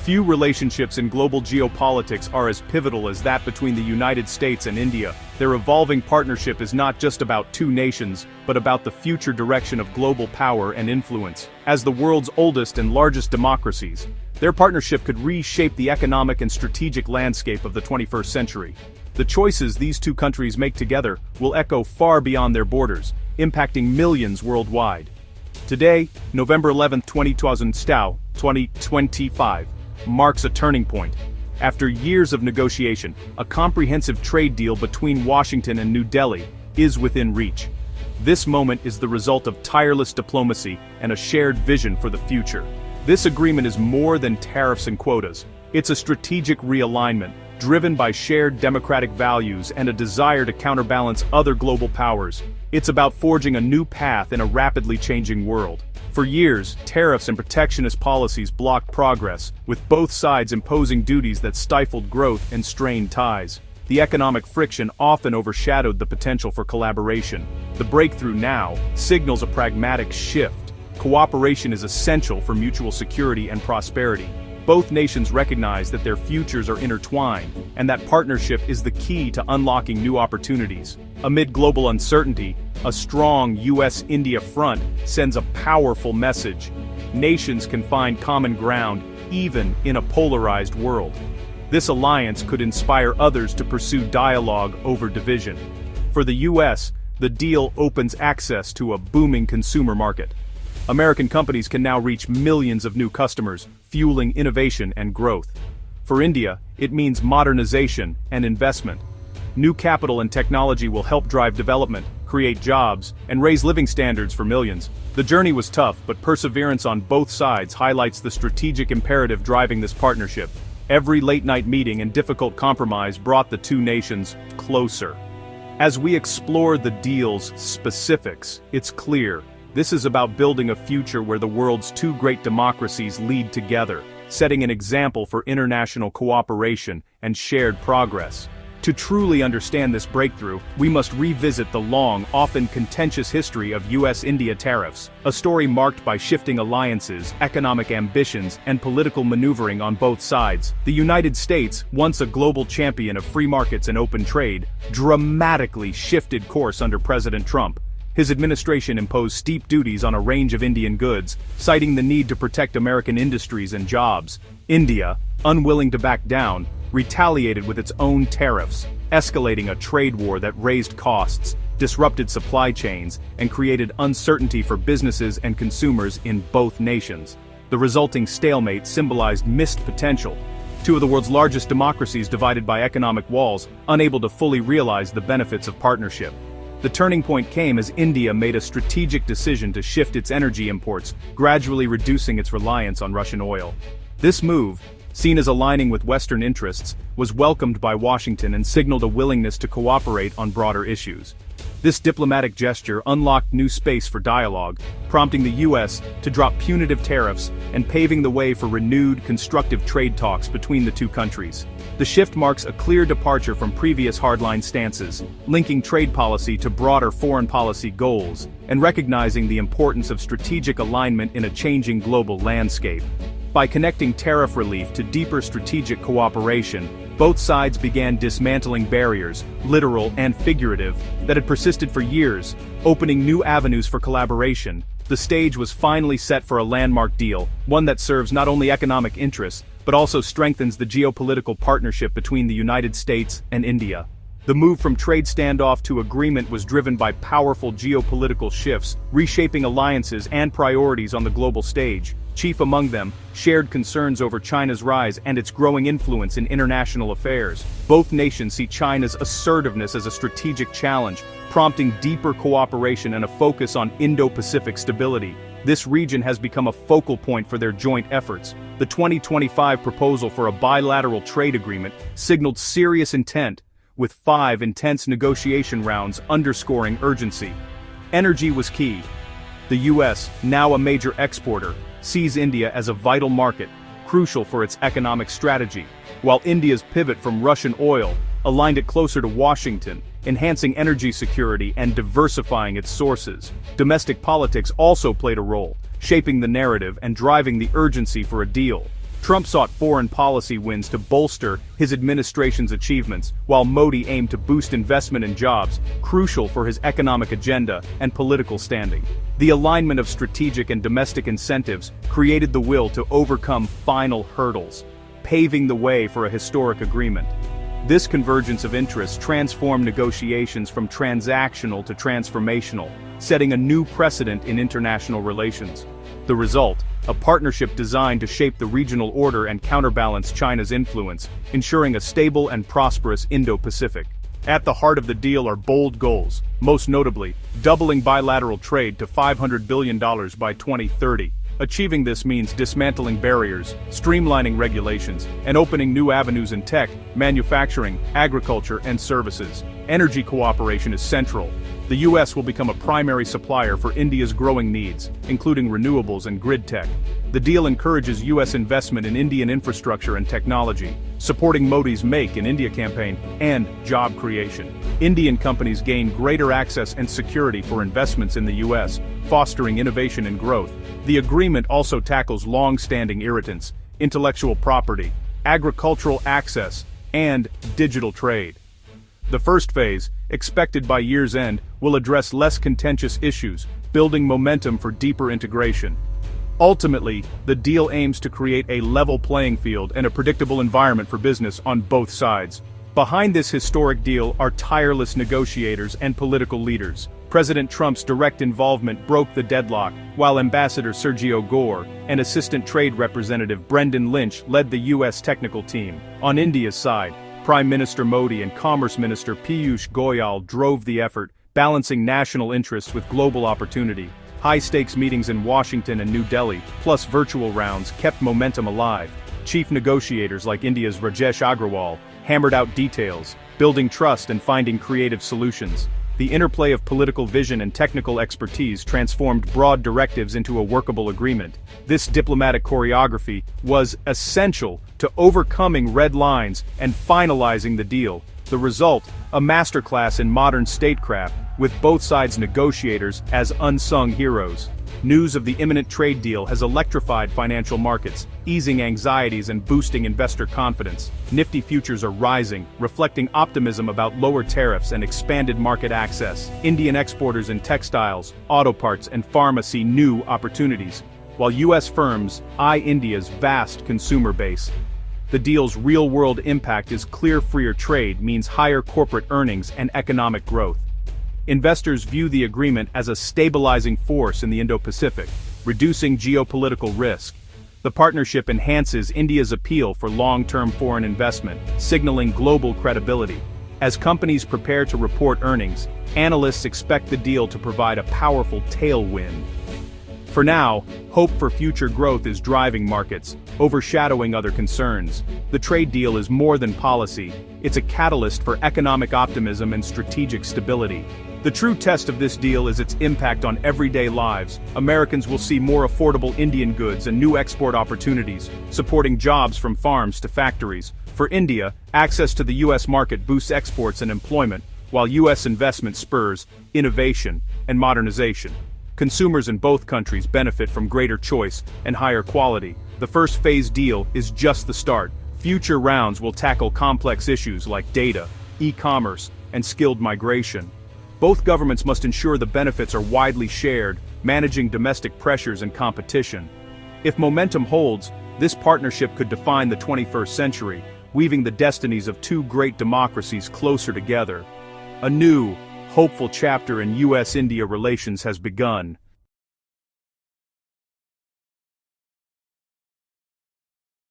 Few relationships in global geopolitics are as pivotal as that between the United States and India. Their evolving partnership is not just about two nations, but about the future direction of global power and influence. As the world's oldest and largest democracies, their partnership could reshape the economic and strategic landscape of the 21st century. The choices these two countries make together will echo far beyond their borders, impacting millions worldwide. Today, November 11, 2025, marks a turning point. After years of negotiation, a comprehensive trade deal between Washington and New Delhi is within reach. This moment is the result of tireless diplomacy and a shared vision for the future. This agreement is more than tariffs and quotas. It's a strategic realignment, driven by shared democratic values and a desire to counterbalance other global powers. It's about forging a new path in a rapidly changing world. For years, tariffs and protectionist policies blocked progress, with both sides imposing duties that stifled growth and strained ties. The economic friction often overshadowed the potential for collaboration. The breakthrough now signals a pragmatic shift. Cooperation is essential for mutual security and prosperity. Both nations recognize that their futures are intertwined, and that partnership is the key to unlocking new opportunities. Amid global uncertainty, a strong U.S.-India front sends a powerful message. Nations can find common ground, even in a polarized world. This alliance could inspire others to pursue dialogue over division. For the U.S., the deal opens access to a booming consumer market. American companies can now reach millions of new customers, fueling innovation and growth. For India, it means modernization and investment. New capital and technology will help drive development, create jobs, and raise living standards for millions. The journey was tough, but perseverance on both sides highlights the strategic imperative driving this partnership. Every late-night meeting and difficult compromise brought the two nations closer. As we explore the deal's specifics, it's clear this is about building a future where the world's two great democracies lead together, setting an example for international cooperation and shared progress. To truly understand this breakthrough, we must revisit the long, often contentious history of U.S.-India tariffs, a story marked by shifting alliances, economic ambitions, and political maneuvering on both sides. The United States, once a global champion of free markets and open trade, dramatically shifted course under President Trump. His administration imposed steep duties on a range of Indian goods, citing the need to protect American industries and jobs. India, unwilling to back down, retaliated with its own tariffs, escalating a trade war that raised costs, disrupted supply chains, and created uncertainty for businesses and consumers in both nations. The resulting stalemate symbolized missed potential. Two of the world's largest democracies divided by economic walls, unable to fully realize the benefits of partnership. The turning point came as India made a strategic decision to shift its energy imports, gradually reducing its reliance on Russian oil. This move, seen as aligning with Western interests, was welcomed by Washington and signaled a willingness to cooperate on broader issues. This diplomatic gesture unlocked new space for dialogue, prompting the U.S. to drop punitive tariffs and paving the way for renewed, constructive trade talks between the two countries. The shift marks a clear departure from previous hardline stances, linking trade policy to broader foreign policy goals, and recognizing the importance of strategic alignment in a changing global landscape. By connecting tariff relief to deeper strategic cooperation, both sides began dismantling barriers, literal and figurative, that had persisted for years, opening new avenues for collaboration. The stage was finally set for a landmark deal, one that serves not only economic interests, but also strengthens the geopolitical partnership between the United States and India. The move from trade standoff to agreement was driven by powerful geopolitical shifts, reshaping alliances and priorities on the global stage. Chief among them, shared concerns over China's rise and its growing influence in international affairs. Both nations see China's assertiveness as a strategic challenge, prompting deeper cooperation and a focus on Indo-Pacific stability. This region has become a focal point for their joint efforts. The 2025 proposal for a bilateral trade agreement signaled serious intent, with 5 intense negotiation rounds underscoring urgency. Energy was key. The U.S., now a major exporter, sees India as a vital market, crucial for its economic strategy, while India's pivot from Russian oil aligned it closer to Washington, enhancing energy security and diversifying its sources. Domestic politics also played a role, shaping the narrative and driving the urgency for a deal. Trump sought foreign policy wins to bolster his administration's achievements, while Modi aimed to boost investment and jobs, crucial for his economic agenda and political standing. The alignment of strategic and domestic incentives created the will to overcome final hurdles, paving the way for a historic agreement. This convergence of interests transformed negotiations from transactional to transformational, setting a new precedent in international relations. The result, a partnership designed to shape the regional order and counterbalance China's influence, ensuring a stable and prosperous Indo-Pacific. At the heart of the deal are bold goals, most notably, doubling bilateral trade to $500 billion by 2030. Achieving this means dismantling barriers, streamlining regulations, and opening new avenues in tech, manufacturing, agriculture, and services. Energy cooperation is central. The U.S. will become a primary supplier for India's growing needs, including renewables and grid tech. The deal encourages U.S. investment in Indian infrastructure and technology, supporting Modi's Make in India campaign, and job creation. Indian companies gain greater access and security for investments in the U.S., fostering innovation and growth. The agreement also tackles long-standing irritants, intellectual property, agricultural access, and digital trade. The first phase, expected by year's end, will address less contentious issues, building momentum for deeper integration. Ultimately, the deal aims to create a level playing field and a predictable environment for business on both sides. Behind this historic deal are tireless negotiators and political leaders. President Trump's direct involvement broke the deadlock, while Ambassador Sergio Gore and Assistant Trade Representative Brendan Lynch led the U.S. technical team. On India's side, Prime Minister Modi and Commerce Minister Piyush Goyal drove the effort, balancing national interests with global opportunity. High-stakes meetings in Washington and New Delhi, plus virtual rounds, kept momentum alive. Chief negotiators like India's Rajesh Agrawal hammered out details, building trust and finding creative solutions. The interplay of political vision and technical expertise transformed broad directives into a workable agreement. This diplomatic choreography was essential to overcoming red lines and finalizing the deal. The result, a masterclass in modern statecraft, with both sides' negotiators as unsung heroes. News of the imminent trade deal has electrified financial markets, easing anxieties and boosting investor confidence. Nifty futures are rising, reflecting optimism about lower tariffs and expanded market access. Indian exporters in textiles, auto parts, and pharma see new opportunities, while U.S. firms eye India's vast consumer base. The deal's real-world impact is clear. Freer trade means higher corporate earnings and economic growth. Investors view the agreement as a stabilizing force in the Indo-Pacific, reducing geopolitical risk. The partnership enhances India's appeal for long-term foreign investment, signaling global credibility. As companies prepare to report earnings, analysts expect the deal to provide a powerful tailwind. For now, hope for future growth is driving markets, overshadowing other concerns. The trade deal is more than policy, it's a catalyst for economic optimism and strategic stability. The true test of this deal is its impact on everyday lives. Americans will see more affordable Indian goods and new export opportunities, supporting jobs from farms to factories. For India, access to the U.S. market boosts exports and employment, while U.S. investment spurs innovation and modernization. Consumers in both countries benefit from greater choice and higher quality. The first phase deal is just the start. Future rounds will tackle complex issues like data, e-commerce, and skilled migration. Both governments must ensure the benefits are widely shared, managing domestic pressures and competition. If momentum holds, this partnership could define the 21st century, weaving the destinies of two great democracies closer together. A new, hopeful chapter in U.S.-India relations has begun.